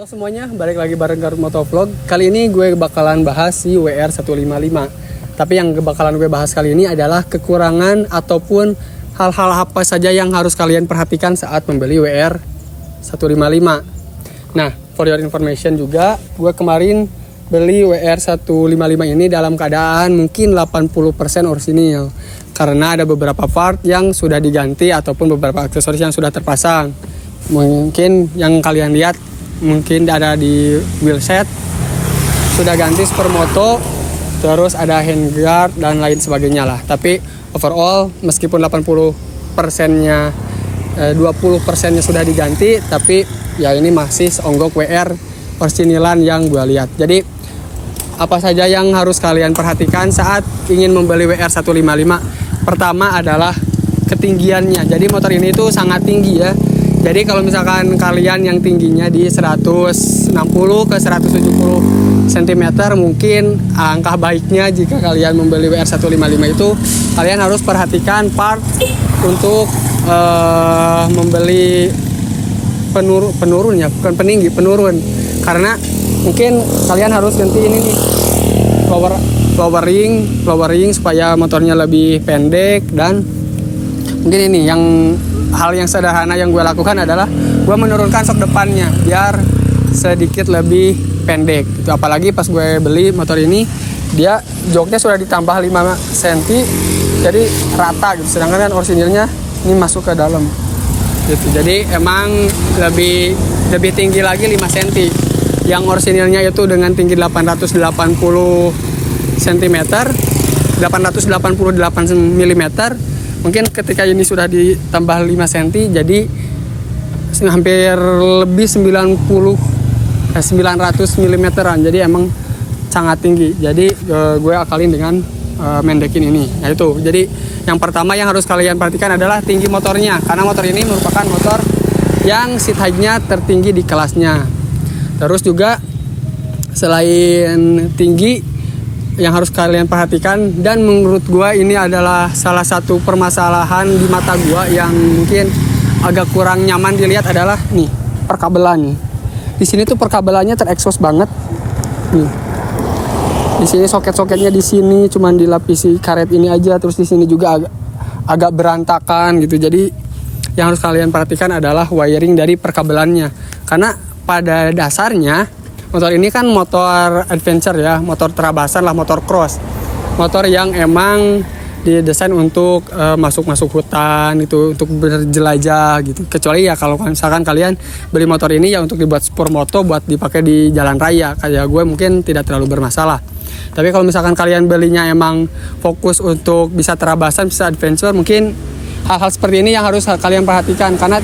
Halo semuanya, balik lagi bareng Garut Motovlog. Kali ini gue bakalan bahas si WR155. Tapi yang bakalan gue bahas kali ini adalah kekurangan ataupun hal-hal apa saja yang harus kalian perhatikan saat membeli WR155. Nah, for your information juga, gue kemarin beli WR155 ini dalam keadaan mungkin 80% orisinil. Karena ada beberapa part yang sudah diganti ataupun beberapa aksesoris yang sudah terpasang. Mungkin yang kalian lihat mungkin ada di wheelset sudah ganti supermoto, terus ada handguard dan lain sebagainya lah. Tapi overall meskipun 80%-nya 20%-nya sudah diganti, tapi ya ini masih seonggok WR orsinilan yang gue lihat. Jadi apa saja yang harus kalian perhatikan saat ingin membeli WR155? Pertama adalah ketinggiannya. Jadi motor ini tuh sangat tinggi ya. Jadi kalau misalkan kalian yang tingginya di 160 ke 170 cm, mungkin angka baiknya jika kalian membeli WR155 itu kalian harus perhatikan part untuk membeli penurun ya, bukan peninggi, penurun. Karena mungkin kalian harus ganti ini nih, flowering supaya motornya lebih pendek. Dan mungkin ini hal yang sederhana yang gue lakukan adalah gue menurunkan sok depannya biar sedikit lebih pendek gitu. Apalagi pas gue beli motor ini, dia joknya sudah ditambah 5 cm jadi rata gitu, sedangkan kan orisinilnya ini masuk ke dalam gitu. Jadi emang lebih tinggi lagi 5 cm. Yang orisinilnya itu dengan tinggi 880 cm, 888 mm. Mungkin ketika ini sudah ditambah 5 cm jadi hampir lebih 900 mm-an. Jadi emang sangat tinggi. Jadi gue akalin dengan mendekin ini. Nah itu. Jadi yang pertama yang harus kalian perhatikan adalah tinggi motornya. Karena motor ini merupakan motor yang seat height-nya tertinggi di kelasnya. Terus juga selain tinggi, yang harus kalian perhatikan, dan menurut gua ini adalah salah satu permasalahan di mata gua yang mungkin agak kurang nyaman dilihat adalah nih, perkabelan. Di sini tuh perkabelannya terekspos banget. Nih. Di sini soket-soketnya di sini cuman dilapisi karet ini aja, terus di sini juga agak berantakan gitu. Jadi yang harus kalian perhatikan adalah wiring dari perkabelannya. Karena pada dasarnya motor ini kan motor adventure ya, motor terabasan lah, motor cross. Motor yang emang didesain untuk masuk hutan itu, untuk berjelajah gitu. Kecuali ya kalau misalkan kalian beli motor ini ya untuk dibuat sport moto, buat dipakai di jalan raya, kayak gue mungkin tidak terlalu bermasalah. Tapi kalau misalkan kalian belinya emang fokus untuk bisa terabasan, bisa adventure, mungkin hal-hal seperti ini yang harus kalian perhatikan. Karena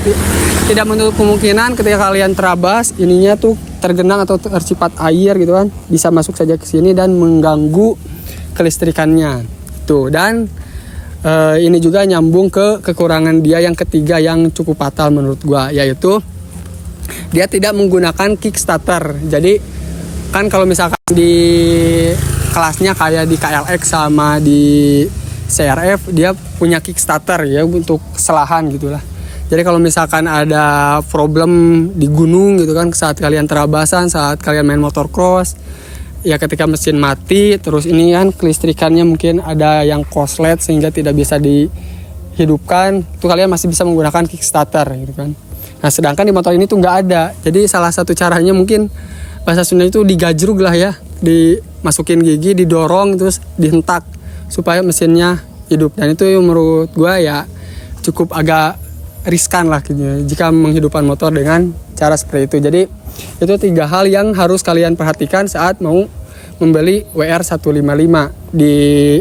tidak menutup kemungkinan ketika kalian terabas, ininya tuh tergenang atau tercipat air gitu kan, bisa masuk saja ke sini dan mengganggu kelistrikannya tuh. Dan ini juga nyambung ke kekurangan dia yang ketiga yang cukup fatal menurut gua, yaitu dia tidak menggunakan kickstarter. Jadi kan kalau misalkan di kelasnya kayak di KLX sama di CRF, dia punya kickstarter ya untuk kesalahan gitulah. Jadi kalau misalkan ada problem di gunung gitu kan, saat kalian terabasan, saat kalian main motor cross, ya ketika mesin mati, terus ini kan kelistrikannya mungkin ada yang korslet sehingga tidak bisa dihidupkan, itu kalian masih bisa menggunakan kickstarter gitu kan. Nah sedangkan di motor ini tuh nggak ada. Jadi salah satu caranya mungkin bahasa Sunda itu digajrug lah ya, dimasukin gigi, didorong, terus dihentak supaya mesinnya hidup. Dan itu menurut gue ya cukup agak riskan lah gitu, jika menghidupkan motor dengan cara seperti itu. Jadi itu 3 hal yang harus kalian perhatikan saat mau membeli WR155. Di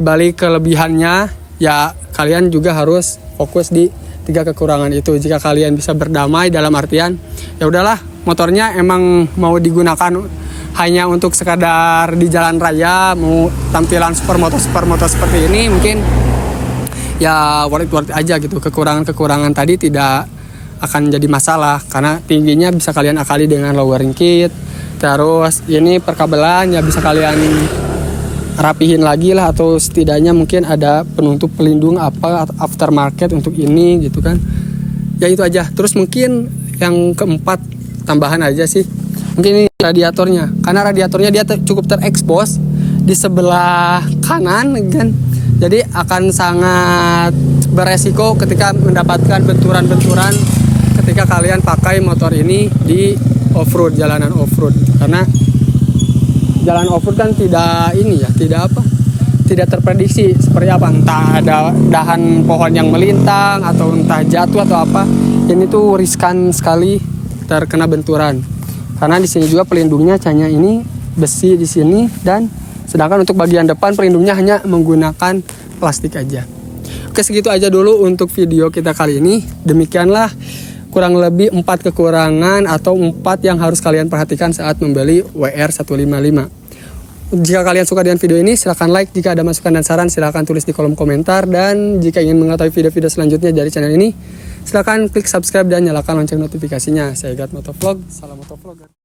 balik kelebihannya ya kalian juga harus fokus di 3 kekurangan itu. Jika kalian bisa berdamai dalam artian ya udahlah, motornya emang mau digunakan hanya untuk sekadar di jalan raya, mau tampilan supermoto seperti ini, mungkin ya worth it aja gitu. Kekurangan tadi tidak akan jadi masalah karena tingginya bisa kalian akali dengan lowering kit. Terus ini perkabelan ya bisa kalian rapihin lagi lah, atau setidaknya mungkin ada penutup pelindung apa aftermarket untuk ini gitu kan. Ya itu aja. Terus mungkin yang keempat tambahan aja sih. Mungkin ini radiatornya, karena radiatornya dia cukup terekspos di sebelah kanan kan. Jadi akan sangat beresiko ketika mendapatkan benturan-benturan ketika kalian pakai motor ini di off-road, jalanan off-road. Karena jalan off-road kan tidak terprediksi seperti apa, entah ada dahan pohon yang melintang atau entah jatuh atau apa. Ini tuh riskan sekali terkena benturan. Karena di sini juga pelindungnya hanya ini besi di sini, dan sedangkan untuk bagian depan pelindungnya hanya menggunakan plastik aja. Oke, segitu aja dulu untuk video kita kali ini. Demikianlah kurang lebih 4 kekurangan atau 4 yang harus kalian perhatikan saat membeli WR155. Jika kalian suka dengan video ini, silahkan like. Jika ada masukan dan saran, silahkan tulis di kolom komentar. Dan jika ingin mengetahui video-video selanjutnya dari channel ini, silahkan klik subscribe dan nyalakan lonceng notifikasinya. Saya Gat Motovlog, salam motovlogger.